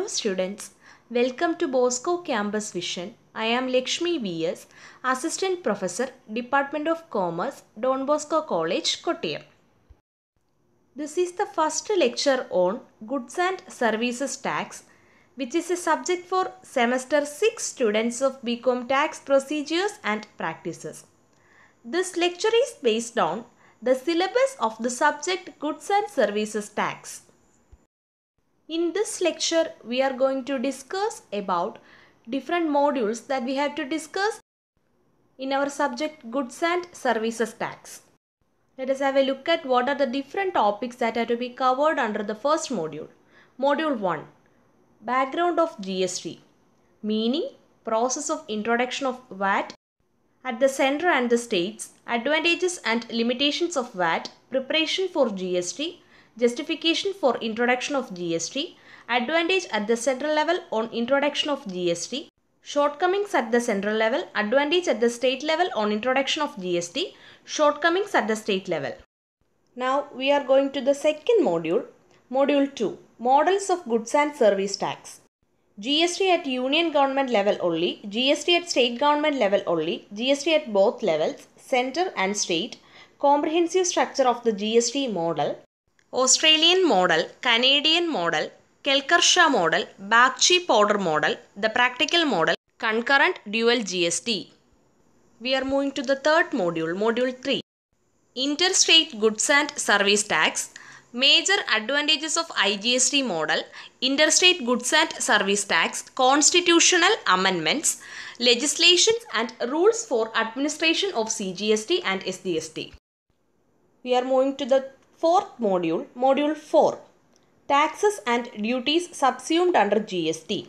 Hello students, welcome to Bosco Campus Vision. I am Lakshmi V.S., Assistant Professor, Department of Commerce, Don Bosco College, Kottayam. This is the first lecture on Goods and Services Tax, which is a subject for Semester 6 students of BCom Tax Procedures and Practices. This lecture is based on the syllabus of the subject Goods and Services Tax. In this lecture, we are going to discuss about different modules that we have to discuss in our subject Goods and Services Tax. Let us have a look at what are the different topics that are to be covered under the first module. Module 1. Background of GST. Meaning, process of introduction of VAT at the center and the states, advantages and limitations of VAT, preparation for GST, justification for introduction of GST, advantage at the central level on introduction of GST, shortcomings at the central level, advantage at the state level on introduction of GST, shortcomings at the state level. Now we are going to the second module, Module 2, Models of Goods and Service Tax. GST at union government level only, GST at state government level only, GST at both levels, center and state, comprehensive structure of the GST model, Australian model, Canadian model, Kelkarsha model, Bakshi-Powder model, the practical model, concurrent dual GST. We are moving to the third module, Module 3, Interstate Goods and Service Tax. Major advantages of IGST model, Interstate Goods and Service Tax, constitutional amendments, legislations and rules for administration of CGST and SGST. We are moving to the fourth module, Module 4, Taxes and Duties subsumed under GST.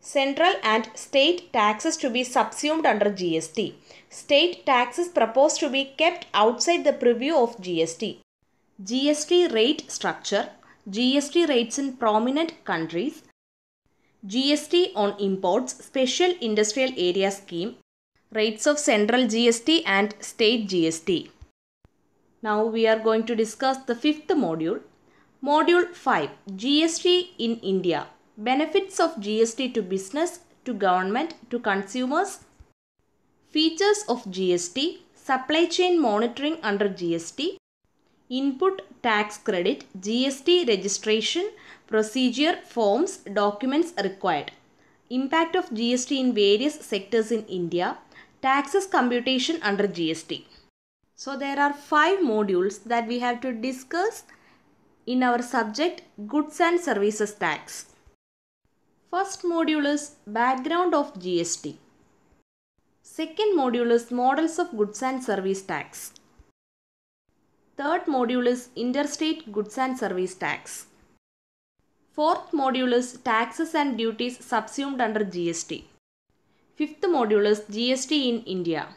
Central and state taxes to be subsumed under GST. State taxes proposed to be kept outside the purview of GST. GST rate structure, GST rates in prominent countries, GST on imports, special industrial area scheme, rates of central GST and state GST. Now we are going to discuss the fifth module, Module 5, GST in India, benefits of GST to business, to government, to consumers, features of GST, supply chain monitoring under GST, input tax credit, GST registration, procedure, forms, documents required, impact of GST in various sectors in India, taxes computation under GST. So there are 5 modules that we have to discuss in our subject Goods and Services Tax. First module is Background of GST. Second module is Models of Goods and Service Tax. Third module is Interstate Goods and Service Tax. Fourth module is Taxes and Duties subsumed under GST. Fifth module is GST in India.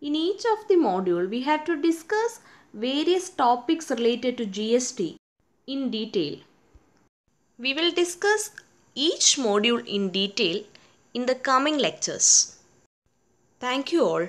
In each of the module, we have to discuss various topics related to GST in detail. We will discuss each module in detail in the coming lectures. Thank you all.